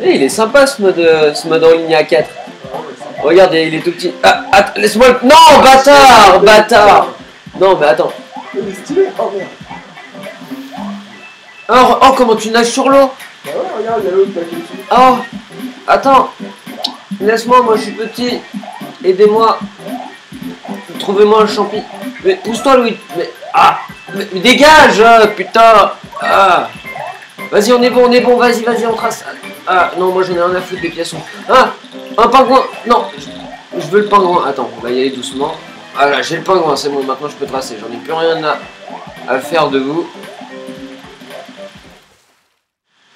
Eh, il est sympa ce mode en ligne à 4. Regardez, il est tout petit. Ah, laisse-moi le... Non, bâtard, bâtard. Non, mais attends. Il est stylé. Oh merde. Oh, comment tu nages sur l'eau? Bah ouais, regarde, il y a l'autre qui est dessus. Oh, attends. Laisse-moi, moi je suis petit. Aidez-moi. Trouvez-moi un champi. Mais pousse-toi, Louis. Mais dégage, putain. Ah. Vas-y, on est bon, vas-y, on trace. Ah, non, moi j'en ai rien à foutre des pièces. Ah, un pingouin. Non, je veux le pingouin. Attends, on va y aller doucement. Ah là, j'ai le pingouin, c'est bon, maintenant je peux tracer. J'en ai plus rien à faire de vous.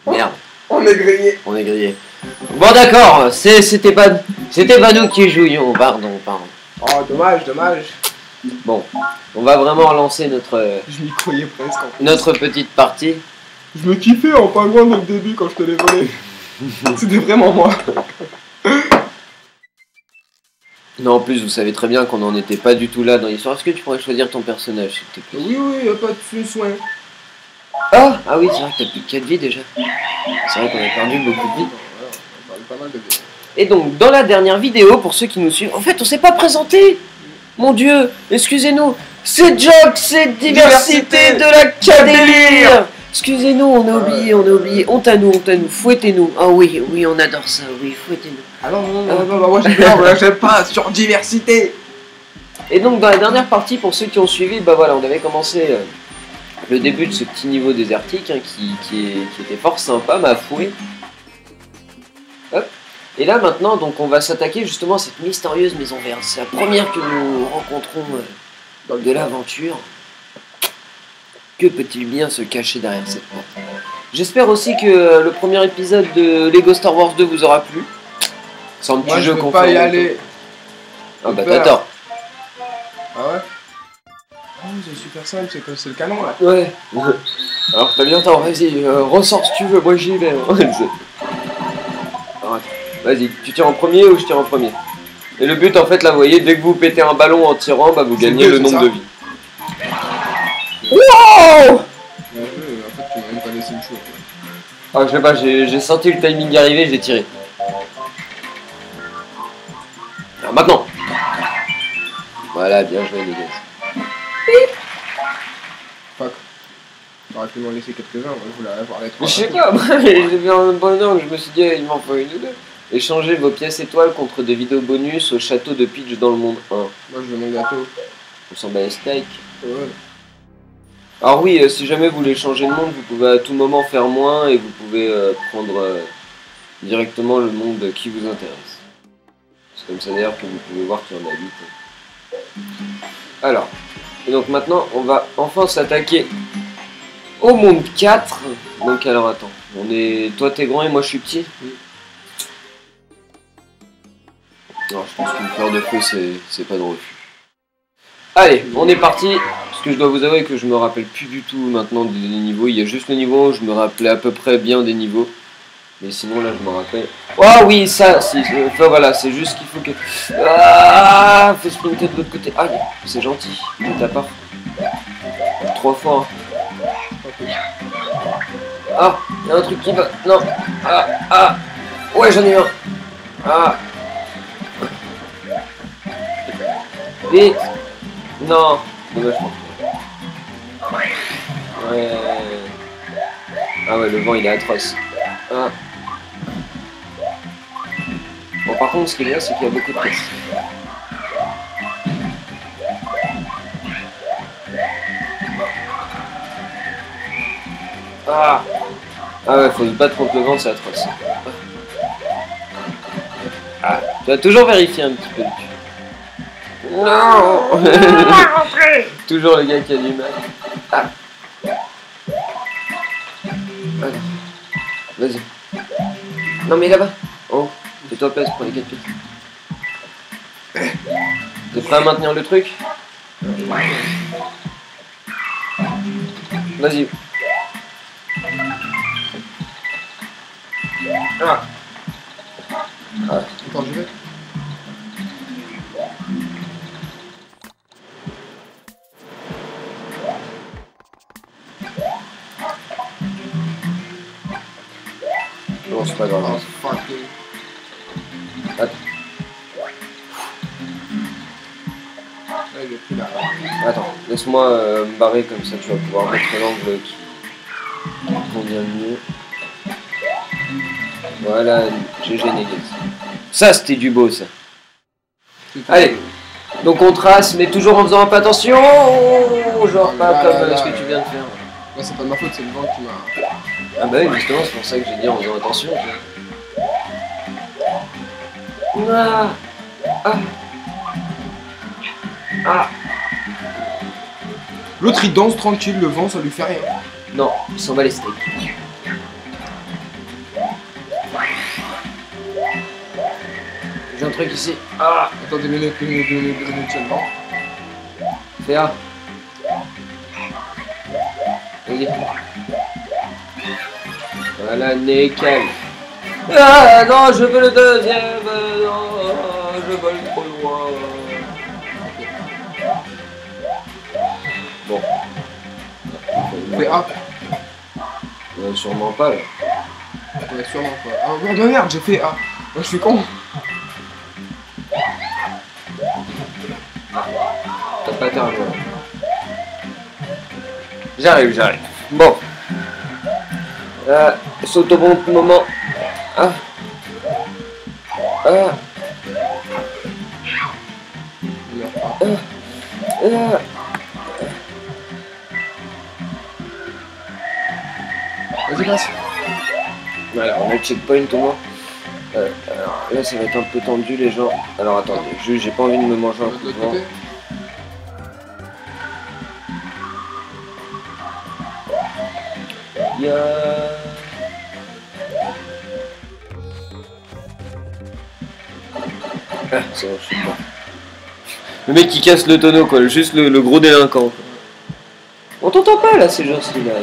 Merde. On est grillé. On est grillé. Bon d'accord, c'était pas nous qui jouions, pardon. Oh, dommage. Bon, on va vraiment lancer notre Je m'y croyais presque. notre petite partie. Je me kiffais en pingouin dès le début quand je te l'ai volé. C'était vraiment moi. Non, en plus, vous savez très bien qu'on n'en était pas du tout là dans l'histoire. Est-ce que tu pourrais choisir ton personnage, s'il te plaît? Oui, y'a pas de soin. Ah oui, c'est vrai que t'as plus que 4 vies déjà. C'est vrai qu'on a perdu beaucoup de vies. On parle pas mal de vie. Et donc, dans la dernière vidéo, pour ceux qui nous suivent, en fait, on s'est pas présenté. Mon Dieu, excusez-nous. C'est Jock, c'est Diversité de l'Académie. Excusez-nous, on a oublié. Honte à nous, fouettez-nous. Ah oui, on adore ça, oui, fouettez-nous. Ah non, moi j'ai peur, j'aime pas, sur Diversité. Et donc, dans la dernière partie, pour ceux qui ont suivi, bah voilà, on avait commencé le début de ce petit niveau désertique hein, qui était fort sympa, ma fouille. Hop. Et là maintenant, donc on va s'attaquer justement à cette mystérieuse maison verte. C'est la première que nous rencontrons de l'aventure. Que peut-il bien se cacher derrière cette porte? J'espère aussi que le premier épisode de Lego Star Wars 2 vous aura plu. C'est un petit jeu qu'on pas y aller. Ah bah t'as tort. Ah ouais? Oh, c'est super simple, c'est le canon là. Ouais. Alors t'as bien tort, vas-y, ressors si tu veux, moi j'y vais. Vas-y, tu tires en premier ou je tire en premier? Et le but en fait là, vous voyez, dès que vous pétez un ballon en tirant, bah vous gagnez le nombre de vies. Wow! En fait, tu m'as même pas laissé le choix. Ah je sais pas, j'ai senti le timing arriver, j'ai tiré. Alors maintenant. Voilà, bien joué les gars. Fuck. T'aurais pu m'en laisser quelques-uns, moi je voulais avoir les 3. Je sais pas, moi j'ai vu un bon angle, je me suis dit il m'en faut une ou deux. Échangez vos pièces étoiles contre des vidéos bonus au château de Peach dans le monde 1. Moi je veux mon gâteau. On s'en bat les steaks. Ouais. Alors oui, si jamais vous voulez changer de monde, vous pouvez à tout moment faire moins et vous pouvez prendre directement le monde qui vous intéresse. C'est comme ça d'ailleurs que vous pouvez voir qu'il y en a 8. Alors, et donc maintenant on va enfin s'attaquer au monde 4. Donc alors attends, toi t'es grand et moi je suis petit. Alors je pense qu'une fleur de feu c'est pas drôle. Allez, on est parti. Parce que je dois vous avouer que je me rappelle plus du tout maintenant des niveaux. Il y a juste le niveau où je me rappelais à peu près bien des niveaux. Mais sinon là je me rappelle. Oh oui, ça, enfin voilà, c'est juste qu'il faut que... Ah, faut sprinter de l'autre côté. Ah, c'est gentil, de ta part. 3 fois. Hein. Ah, il y a un truc qui va... Non. Ah. Ouais, j'en ai un. Ah. Vite. Non. Dommage. Ouais. Ah ouais, le vent il est atroce. Ah. Bon, par contre, ce qui est bien, c'est qu'il y a beaucoup de pièces. Ah. Ah ouais, faut se battre contre le vent, c'est atroce. Ah, tu vas toujours vérifier un petit peu dessus. Non. Toujours le gars qui a du mal. Ah. Vas-y. Non mais là-bas. Oh, fais-toi place pour les 4 pieds. T'es prêt à maintenir le truc? Vas-y. Ah. Attends, je vais. Bon, c'est pas grave. Oh, fuck. Attends. Ouais, il est plus là. Attends, laisse-moi me barrer comme ça, tu vas pouvoir mettre l'angle qui convient mieux. Voilà, GG négatif. Ça, c'était du beau, ça. Allez, donc on trace, mais toujours en faisant un peu attention. Genre pas Là, comme là, ce que là, tu viens de faire. Là, c'est pas de ma faute, c'est le vent qui m'a. Ah bah oui, justement, c'est pour ça que j'ai dit en faisant attention. Ah. Ah. Ah. L'autre il danse tranquille, le vent ça lui fait rien. Non, il s'en bat les steaks. J'ai un truc ici. Ah. Attends 2 minutes, 2 minutes, 2 minutes, 2 minutes seulement. Fais A. Vas-y. Voilà, nickel. Ah non, je veux le deuxième. Non, je vole trop loin. Bon. Fais A. Sûrement pas là. Ouais, sûrement pas. Ah bah merde, j'ai fait A. Moi je suis con. T'as pas terminé. J'arrive. Bon. Saute au bon moment. Ah. Ah. Vas-y, passe. Voilà, on a le checkpoint au moins. Alors là, ça va être un peu tendu, les gens. Alors attendez, j'ai pas envie de me manger un coup de vent. Ah, c'est bon, je suis pas. Le mec qui casse le tonneau, quoi, juste le gros délinquant. Quoi. On t'entend pas là, ces gens-ci là.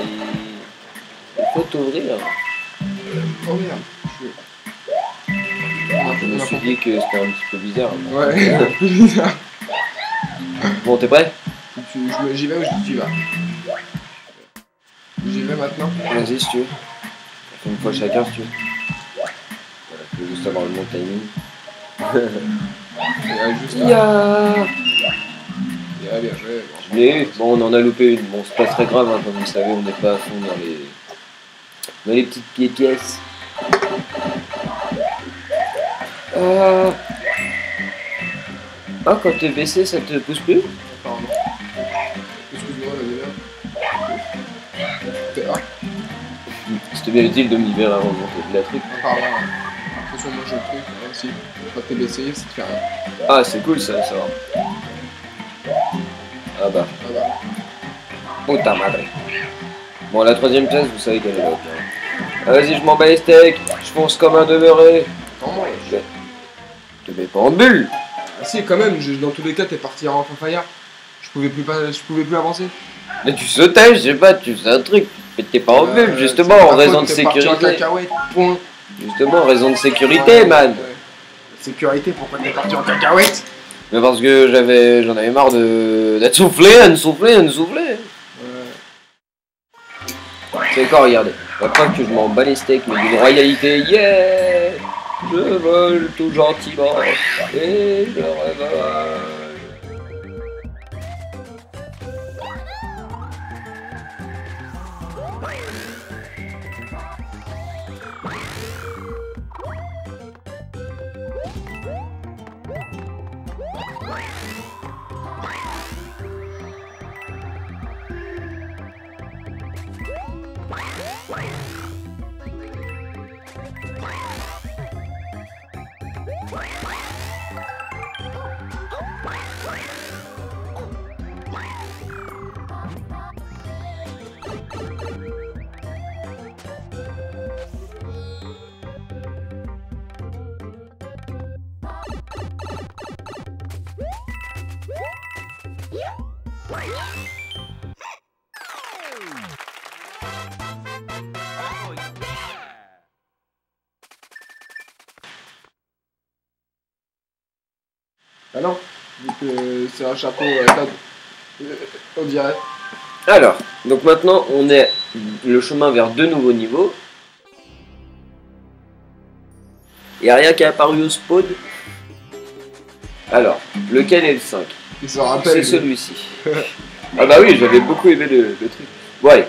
Il faut t'ouvrir. Oh merde. Je me suis dit que c'était un petit peu bizarre. Ouais, un peu bizarre. Bon, t'es prêt? J'y vais ou tu vas? J'y vais maintenant. Vas-y si tu veux. On fait une fois chacun si tu veux. Voilà, je veux juste avoir le bon timing. Juste là. Bien joué. Je l'ai eu. Bon, on en a loupé une. Bon, c'est pas très grave, hein, comme vous savez, on n'est pas à fond dans les petites pièces. Ah, quand t'es baissé, ça te pousse plus? Pardon. Excuse-moi, là, déjà. C'était bien utile de m'y vers avant de monter de la truc. Pardon. Attention, moi j'ai le truc. Si. Quand t'es baissé, ça te fait rien. Ah, c'est cool ça va. Ah bah. Ah bah. Puta madre. Bon, la troisième pièce, vous savez qu'elle est là. Ah, vas-y, je m'en bats les steaks. Je fonce comme un demeuré. Attends, moi. Je te mets pas en bulle. Ah si, quand même, dans tous les cas, t'es parti en fire. Je pouvais plus avancer. Mais tu sautais, je sais pas, tu faisais un truc. Mais t'es pas en bulle, justement, en raison de sécurité. Point. Justement, en raison de sécurité, man. Sécurité, pourquoi t'es parti en cacahuète? Mais parce que j'en avais marre d'être soufflé, à me souffler. C'est quoi, regardez. La preuve que je m'en bats les steaks, mais d'une royalité, yeah! Je vole tout gentiment, et je revole. Ah non, vu que c'est un chapeau on dirait. Alors, donc maintenant on est le chemin vers deux nouveaux niveaux. y a rien qui est apparu au spawn. Alors, lequel est le 5? Il s'en rappelle. C'est celui-ci. Ah bah oui, j'avais beaucoup aimé le truc. Bon allez,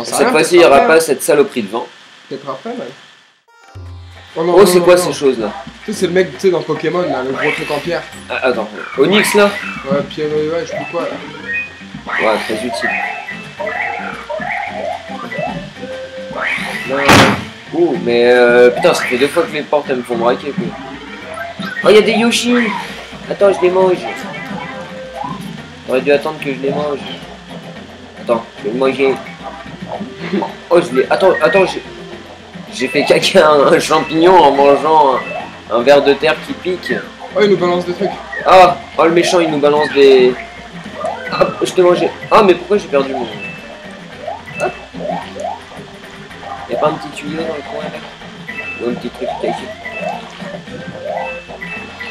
cette fois-ci il n'y aura pas cette saloperie de vent. Peut-être après, ouais. Oh, c'est quoi ces choses là? Tu sais, c'est le mec, tu sais, dans Pokémon, là, le gros truc en pierre. Ah, attends, Onyx là? Ouais, pierre, ouais, je sais plus quoi là. Ouais, très utile. Ouh, mais putain, ça fait 2 fois que les portes elles me font braquer quoi. Oh, il y a des Yoshi! Attends, je les mange. J'aurais dû attendre que je les mange. Attends, je vais le manger. Oh, je l'ai. Attends, j'ai fait caca un champignon en mangeant un ver de terre qui pique. Oh, il nous balance des trucs. Ah, oh le méchant, il nous balance des. Ah, je t'ai mangé. Ah, mais pourquoi j'ai perdu mon. Hop. Y'a pas un petit tuyau dans le coin là? Ou un petit truc caché.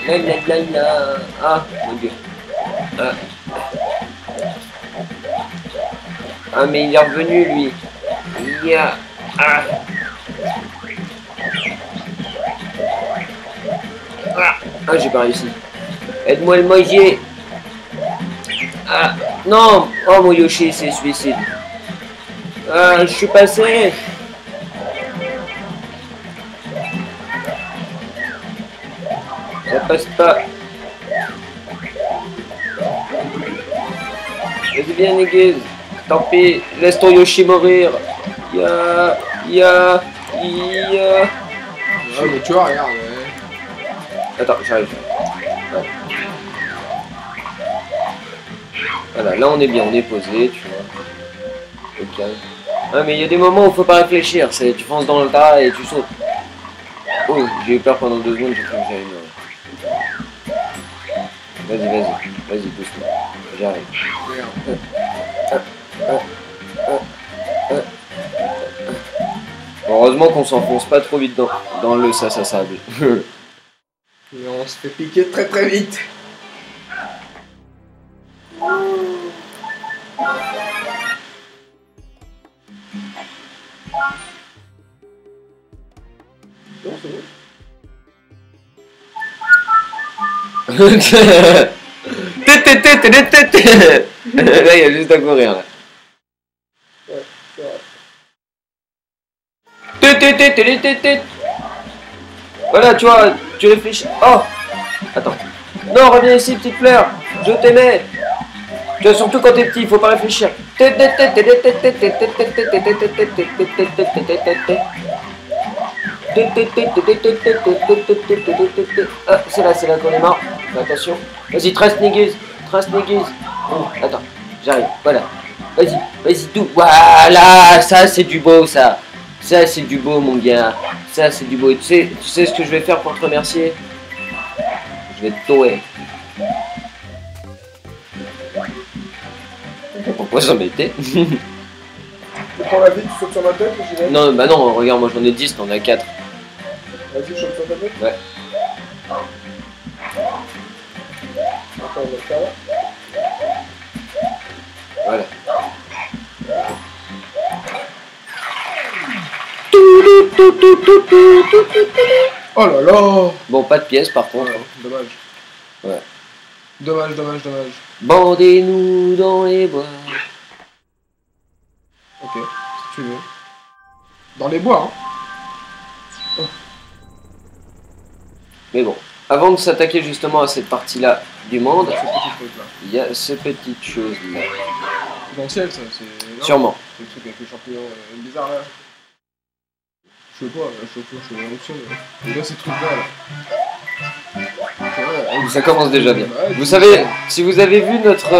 La la la la. Ah, mon dieu. Ah. Ah, mais il est revenu lui. Yeah. Ah. Ah, j'ai pas réussi. Aide-moi à le manger. Ah, non. Oh, mon Yoshi, c'est suicide. Ah, je suis passé. Ça passe pas. Vas-y, viens, Néguez. Tant pis, laisse ton Yoshi mourir. Ya. Ouais, mais tu vois, regarde. Attends, j'arrive. Ouais. Voilà, là on est bien, on est posé, tu vois. Au calme. Ah, mais il y a des moments où faut pas réfléchir, c'est tu fonces dans le tas et tu sautes. Oh, j'ai eu peur pendant 2 secondes, j'ai cru que j'allais mourir. Vas-y, doucement. J'arrive. Heureusement qu'on s'enfonce pas trop vite dans le sable. Et on se fait piquer très très vite. Non, c'est bon. Là, il y a juste à courir. Là. Ouais, c'est vrai. Voilà, tu vois, tu réfléchis. Oh! Attends. Non, reviens ici, petite fleur. Je t'aimais. Tu vois, surtout quand t'es petit, il faut pas réfléchir. Ah, c'est là qu'on est mort. Attention. Vas-y, trace Néguez. Oh, attends, j'arrive. Voilà. Vas-y, tout. Voilà, ça c'est du beau, ça. Ça c'est du beau, mon gars. Ça c'est du beau. Et tu sais ce que je vais faire pour te remercier? Je vais te toer. Pourquoi j'en mettais? Tu prends la vie, tu sautes sur ma tête ou j'y vais? Non, bah non, regarde, moi j'en ai 10, t'en as 4. Vas-y, je saute sur ta tête? Ouais. Attends, on va le faire. Voilà. Oh là là! Bon, pas de pièces par contre. Ouais, dommage. Ouais. Dommage. Bandez-nous dans les bois. Ok, si tu veux. Dans les bois, hein. Mais bon, avant de s'attaquer justement à cette partie-là du monde, Ce petit truc-là. il y a ces petites choses-là. Dans le ciel, ça, c'est... non, Sûrement. c'est le truc avec les champignons bizarres, là. Je sais pas, je sais pas, et là, ces trucs-là, là. Ouais, Ça commence déjà bien. Ouais, Vous savez, si vous avez vu notre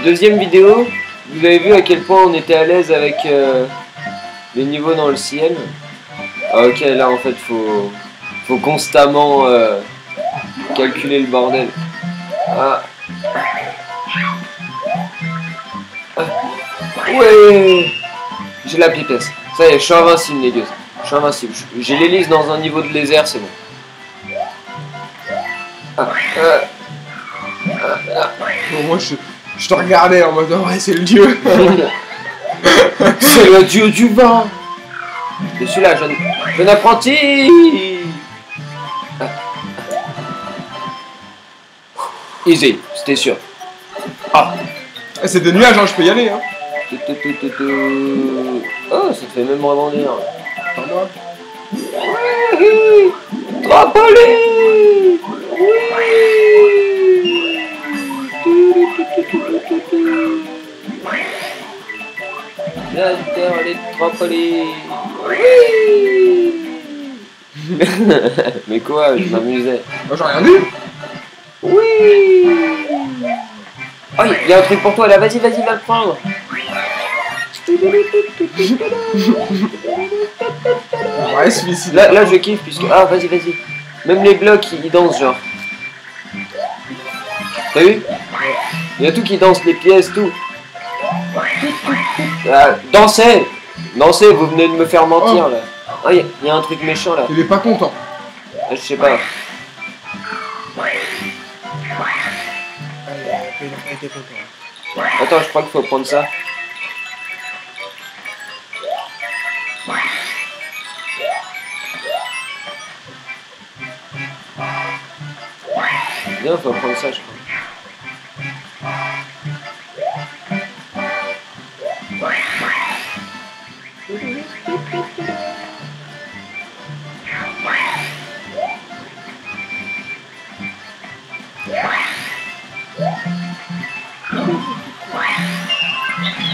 deuxième vidéo, vous avez vu à quel point on était à l'aise avec les niveaux dans le ciel. Ah, ok, là en fait, faut constamment calculer le bordel. Ah. Ouais. J'ai la pipesse. Ça y est, je suis invincible, les gars. Je suis invincible. J'ai l'hélice dans un niveau de lézard, c'est bon. Bon, moi, je te regardais en mode, ouais, c'est le dieu. C'est le dieu du vin. Je suis là, jeune apprenti. Easy, c'était sûr. Ah. Eh, c'est des nuages, hein, je peux y aller. Hein. Oh, ça te fait même rebondir. Attends moi. Trampoline. J'adore les trampolines. Mais quoi, je m'amusais. Moi j'ai rien dit. Oui. Oh, il y a un truc pour toi là, vas-y, va le prendre. Ouais, celui-ci. Là, je kiffe puisque... Ah, vas-y. Même les blocs, ils dansent, genre. T'as vu? Il y a tout qui danse, les pièces, tout. Ah, dansez, vous venez de me faire mentir, là. Ah, il y a un truc méchant, là. Il est pas content. Ah, je sais pas. Attends, je crois qu'il faut prendre ça. Bien, faut prendre ça, je crois.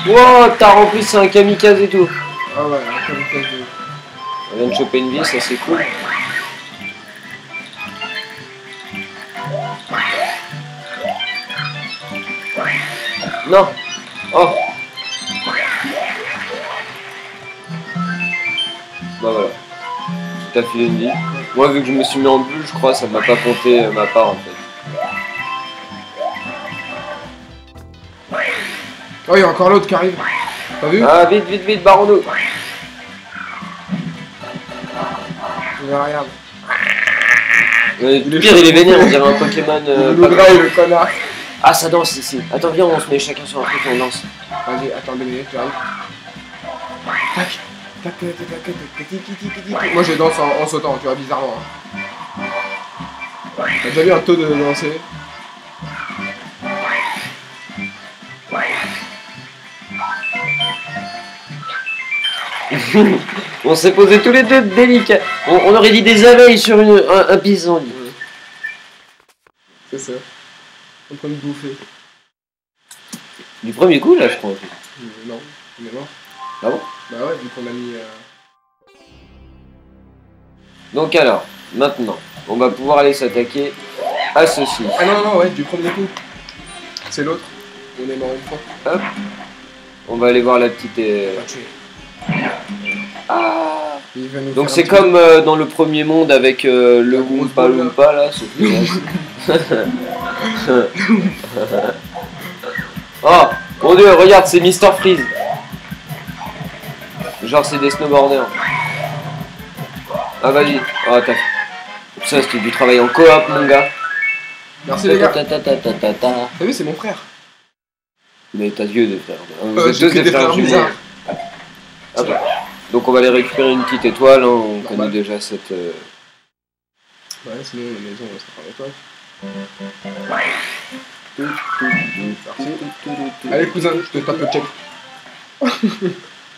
Wow, t'as rempli, c'est un kamikaze et tout. Ah ouais, un kamikaze. On vient de choper une vie, ça c'est cool. Non. Oh. Bah voilà. T'as filé une vie. Moi vu que je me suis mis en bulle, je crois ça m'a pas compté ma part en fait. Oh, il y a encore l'autre qui arrive. T'as vu? Ah vite, barons-nous. Regarde. Le pire il est vénère, on dirait un Pokémon. Le gras et le connard. Ah ça danse ici. Attends viens on se met chacun sur un truc et on danse. Vas-y, attends 2 minutes, j'arrive. Tac. Moi je danse en sautant, tu vois, bizarrement. Hein. T'as déjà vu un taux de lancer? On s'est posé tous les deux délicats. On aurait dit des abeilles sur un pissenlit. C'est ça. En train de bouffer. Du premier coup là je crois. Non, il est mort. Ah bon? Bah ouais, vu qu'on a mis... Donc alors, maintenant, on va pouvoir aller s'attaquer à ceci. Ah non, ouais, du premier coup. C'est l'autre. On est mort une fois. Hop. On va aller voir la petite... On va tuer. Ah. Il va nous Donc faire c'est comme dans le premier monde avec le Oompa Loompa là, ce Oh mon dieu, regarde, c'est Mr Freeze. Genre c'est des snowboarders. Ah vas-y. Oh t'as... Ça c'était du travail en coop mon gars. Merci les gars. T'as vu, c'est mon frère. Mais t'as Dieu des frères. Vous êtes J'ai tous que des frères bizarres. jumeaux. Hop. Donc on va aller récupérer une petite étoile, hein. On connaît Normal. déjà cette... Ouais, sinon la maison, ça prend l'étoile. Merci. Allez cousin, je te tape le check.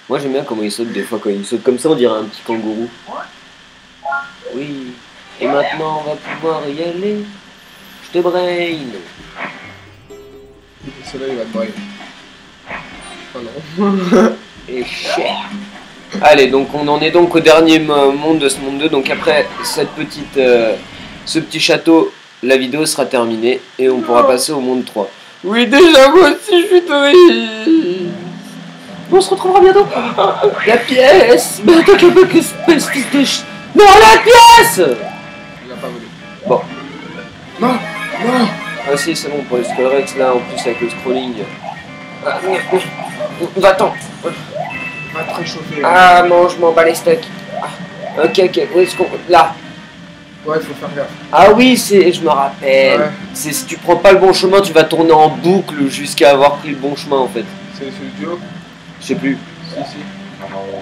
Moi j'aime bien comment il saute des fois, quand il saute comme ça on dirait un petit kangourou. Oui. Et maintenant on va pouvoir y aller. Je te brain. Celui-là il va te brain. Oh non. Et shit. Allez, donc on en est donc au dernier monde de ce monde 2. Donc après cette petite, ce petit château, la vidéo sera terminée et on pourra passer au monde 3. Oui, déjà moi aussi je suis triste. On se retrouvera bientôt. La pièce. Mais attends qu'un peu que espèce de non, la pièce. Il a pas volé. Bon. Non. Ah si, c'est bon pour les Skullrex là, en plus avec le scrolling. Ah, va-t'en. Va te réchauffer. Ah non, je m'en bats les steaks. Ah, ok, où est-ce qu'on... Là. Ouais, faut faire gaffe. Ah oui, je me rappelle. Ouais. C'est si tu prends pas le bon chemin, tu vas tourner en boucle jusqu'à avoir pris le bon chemin en fait. C'est celui du haut? Je sais plus. Si.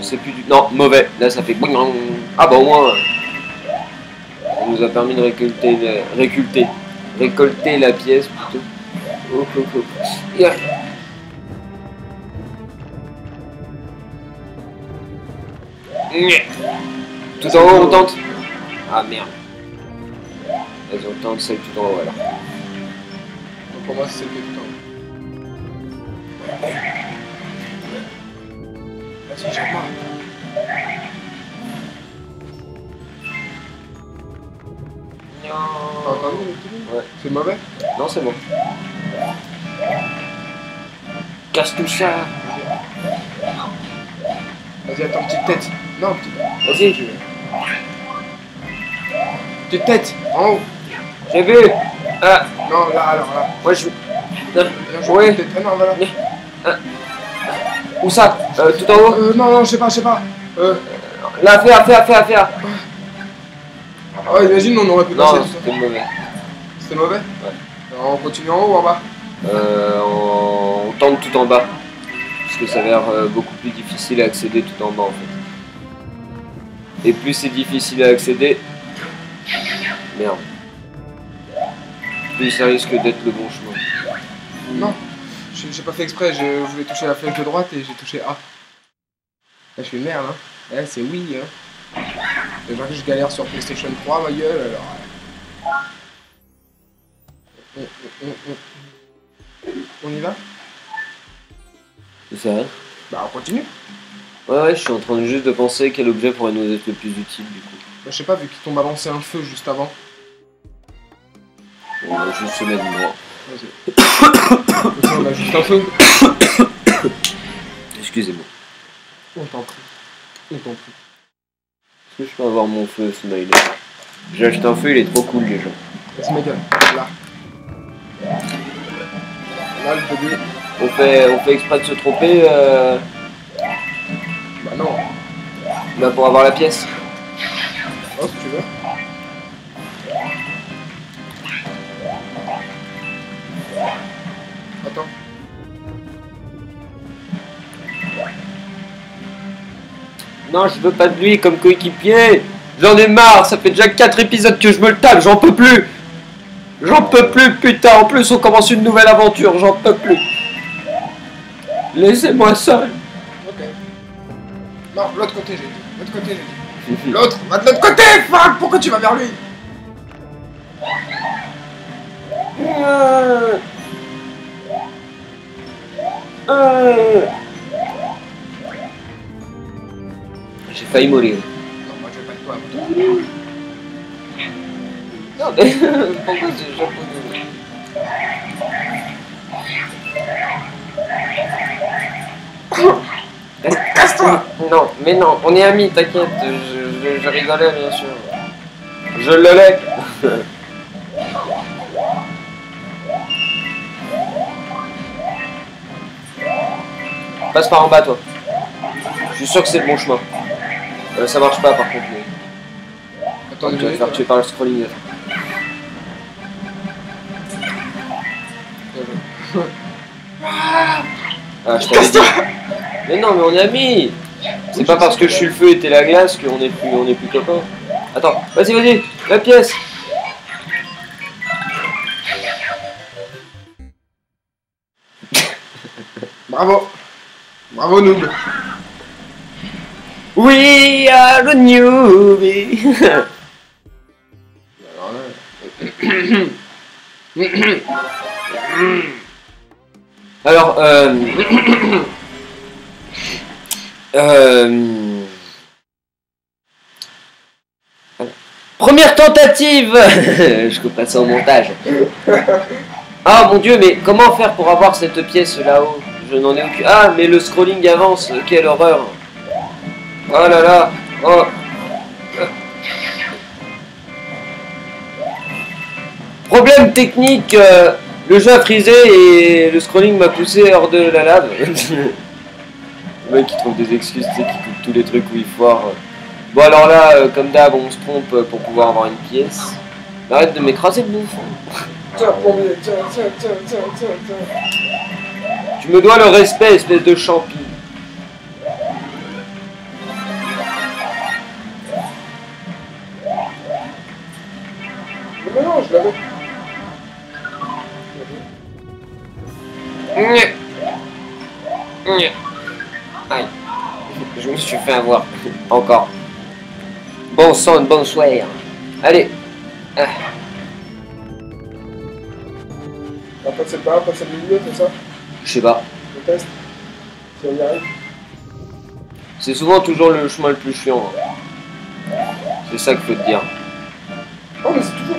C'est plus du... Non, mauvais. Là, ça fait... Ah bah au moins... Ça nous a permis de récolter la pièce, plutôt. Oh, oh, oh. Yeah. Tout en haut, on tente. Ah merde. Vas-y, on tente celle tout en haut, alors. Donc pour moi, c'est celle qui est tout en haut. Vas-y, j'aime. T'as entendu le petit bruit? Ouais. C'est mauvais? Non, c'est bon. Casse tout ça. Vas-y, attends, petite tête. Non, petite. Vas-y. Petite tête, en haut. J'ai vu. Ah, Non, là, alors là. moi je... Là, je Ouais. petite tête. Ah non, voilà. Où ça? Tout en haut? Non, je sais pas. Là, fais. Oh, imagine, on aurait pu passer Non, tout ça. c'était mauvais. C'était mauvais? Ouais. Alors, on continue en haut ou en bas? On tente tout en bas. Parce que ça a l'air beaucoup plus difficile à accéder tout en bas en fait. Et plus c'est difficile à accéder... Merde. Plus ça risque d'être le bon chemin. Non, j'ai pas fait exprès, je voulais toucher la flèche de droite et j'ai touché A. Là, je suis une merde, hein. Là, c'est oui, hein. Et ben, je galère sur PlayStation 3, ma gueule, alors. On y va? C'est ça? Bah, on continue. Ouais, je suis en train juste de penser quel objet pourrait nous être le plus utile du coup. Bah, je sais pas, vu qu'il tombe à lancer un feu juste avant. On va juste se mettre droit. Vas-y. On a juste un feu. Excusez-moi. On t'en prie. Est-ce que je peux avoir mon feu smiley? J'ai acheté un feu, il est trop cool déjà. Laisse ma gueule. Là. Là, le début. On fait exprès de se tromper Bah non. bah pour avoir la pièce. Oh, si tu veux. Attends. Non, je veux pas de lui comme coéquipier. J'en ai marre, ça fait déjà 4 épisodes que je me le tape, j'en peux plus. J'en peux plus, putain. En plus, on commence une nouvelle aventure, j'en peux plus. Laissez-moi seul. Ok. Non, l'autre côté, j'ai dit. L'autre côté, j'ai dit. L'autre, va de l'autre côté, fuck. Pourquoi tu vas vers lui? J'ai failli mourir. Non, moi je vais pas être toi. Non, mais pourquoi c'est japonais? Casse-toi! Non, mais non, on est amis, t'inquiète, je rigolais bien sûr. Je le lève. Passe par en bas toi. Je suis sûr que c'est le bon chemin. Ça marche pas par contre. Mais... Attends, tu vas te faire tuer par le scrolling. Ah, je t'avais dit. Mais non, mais on est amis. C'est pas parce que je suis le feu et t'es la glace qu'on est plus copains. Attends, vas-y, la pièce. Bravo! Bravo, noob! We are the newbie. Alors, première tentative. Je coupe pas ça au montage. Ah mon dieu, mais comment faire pour avoir cette pièce là-haut? Je n'en ai aucune... Ah, mais le scrolling avance, quelle horreur. Oh là là. Oh. Problème technique, le jeu a frisé et le scrolling m'a poussé hors de la lave. Le mec qui trouve des excuses, tu sais, qui coupe tous les trucs où il foire. Bon alors là, comme d'hab, on se trompe pour pouvoir avoir une pièce. Arrête de m'écraser le bouffon. Tiens, plombier, tiens. Tu me dois le respect, espèce de champi. Aïe. Je me suis fait avoir. Encore. Bon sang, bonsoir. Allez. Ah. On va passer par là, passer le milieu, c'est ça? Je sais pas. On teste. Si on y arrive. C'est souvent toujours le chemin le plus chiant. C'est ça qu'il faut te dire. Oh, mais c'est toujours.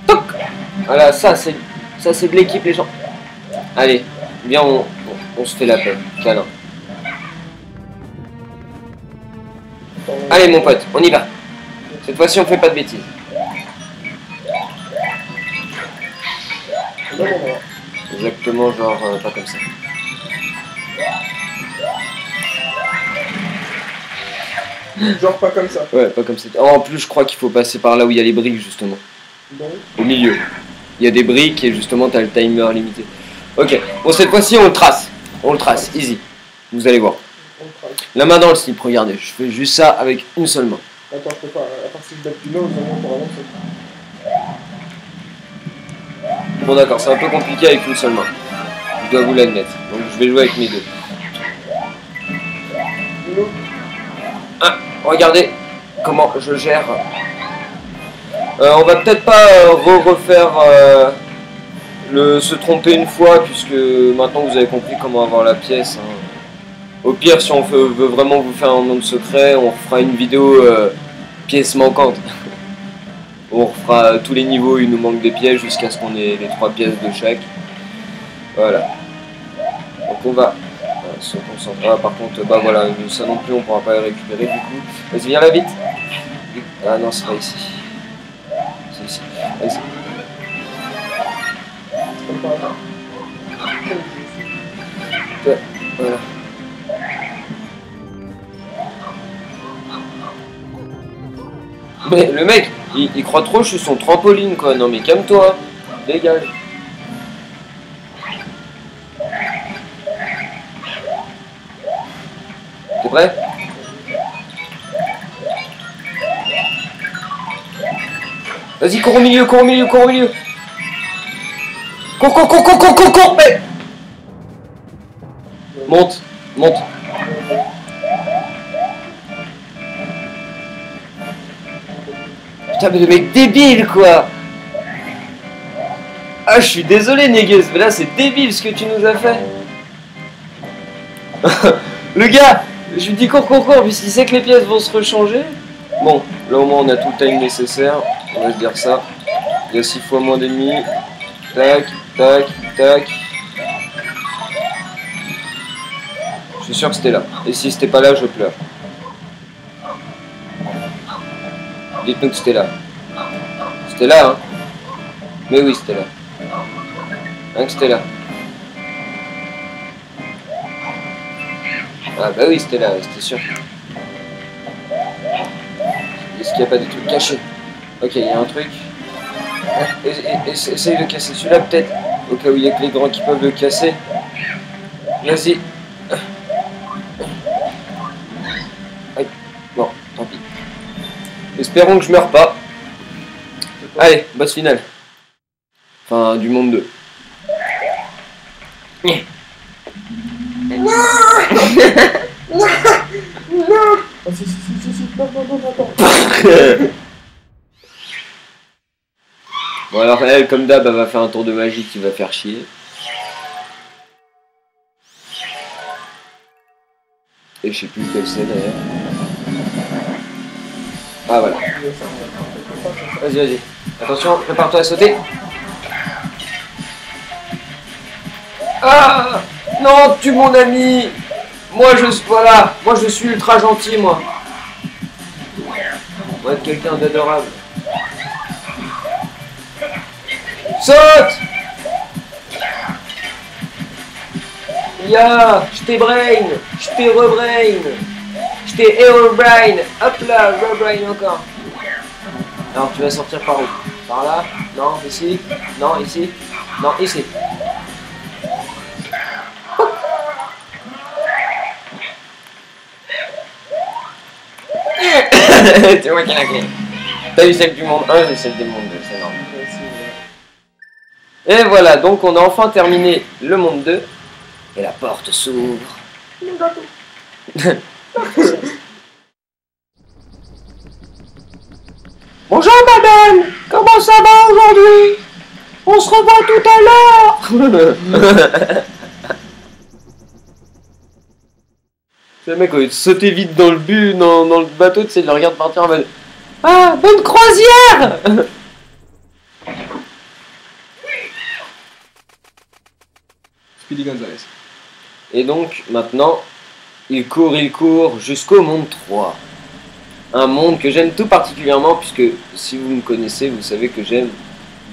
Toc. Voilà, ça c'est de l'équipe les gens. Allez, viens on se fait la paix. Câlin. Allez mon pote, on y va. Cette fois-ci on fait pas de bêtises. Exactement, genre pas comme ça. Genre pas comme ça. Ouais, pas comme ça. Oh, en plus je crois qu'il faut passer par là où il y a les briques justement. Bon. Au milieu. Il y a des briques et justement t'as le timer limité. Ok, bon cette fois-ci on le trace. On le trace, easy. Vous allez voir. La main dans le slip, regardez, je fais juste ça avec une seule main. Attends, je peux pas. À part si je batte du nez, vraiment pour avancer. Bon d'accord, c'est un peu compliqué avec une seule main. Je dois vous l'admettre. Donc je vais jouer avec mes deux. Ah, regardez comment je gère. On va peut-être pas refaire se tromper une fois, puisque maintenant vous avez compris comment avoir la pièce. Hein. Au pire, si on veut vraiment vous faire un monde secret, on fera une vidéo pièces manquantes. On refera tous les niveaux, il nous manque des pièces jusqu'à ce qu'on ait les 3 pièces de chaque. Voilà. Donc on va se concentrer. Ah, par contre, bah voilà, ça non plus on pourra pas les récupérer du coup. Vas-y, viens là vite. Ah non, c'est pas ici. C'est ici. Vas-y. Voilà. Mais le mec, il croit trop que je suis son trampoline quoi. Non mais calme-toi. Dégage. T'es prêt? Vas-y, cours au milieu, cours au milieu, cours au milieu. Cours, mais... Monte, monte. Putain, mais le mec débile, quoi. Ah, je suis désolé, Néguez, mais là, c'est débile ce que tu nous as fait. Le gars, je lui dis cours, puisqu'il sait que les pièces vont se rechanger. Bon, là, au moins, on a tout le time nécessaire. On va se dire ça. Il y a 6 fois moins d'ennemis. Tac, tac, tac. Je suis sûr que c'était là. Et si c'était pas là, je pleure. Dites-nous que c'était là. C'était là, hein. Mais oui, c'était là. Hein, que c'était là. Ah bah oui, c'était là, c'était sûr. Est-ce qu'il n'y a pas des trucs cachés? Ok, il y a un truc. Essaye de casser celui-là peut-être. Au cas où il y a que les grands qui peuvent le casser. Vas-y. Aïe. Bon, tant pis. Espérons que je meurs pas. Allez, boss final. Enfin, du monde 2. Non. Ah, si, non. Bon alors elle, comme d'hab, elle va faire un tour de magie qui va faire chier. Et je sais plus quelle c'est d'ailleurs. Ah voilà. Vas-y. Attention, prépare-toi à sauter. Ah non, tue mon ami. Moi je suis ultra gentil moi. On va être quelqu'un d'adorable. Saute! Ya, je t'ai brain, je t'ai rebrain, je t'ai aerobrain, hop là, rebrain encore. Alors tu vas sortir par où? Par là? Non, ici? Non, ici? Non, ici. C'est moi qui ai la clé. T'as eu celle du monde 1, j'ai celle du monde 2, c'est normal. Et voilà, donc on a enfin terminé le monde 2. Et la porte s'ouvre. Bonjour madame, comment ça va aujourd'hui? On se revoit tout à l'heure. Le mec, il sautait vite dans le bateau, tu sais, il le regarde partir en mode ah, bonne croisière. Speedy Gonzales. Et donc, maintenant, il court jusqu'au monde 3. Un monde que j'aime tout particulièrement, puisque si vous me connaissez, vous savez que j'aime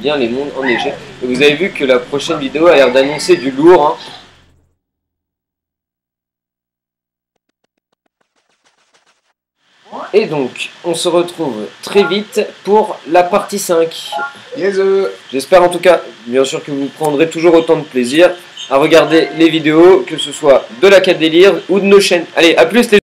bien les mondes enneigés. Et vous avez vu que la prochaine vidéo a l'air d'annoncer du lourd, hein. Et donc, on se retrouve très vite pour la partie 5. Yes. J'espère en tout cas, bien sûr, que vous prendrez toujours autant de plaisir à regarder les vidéos, que ce soit de la 4 délire ou de nos chaînes. Allez, à plus les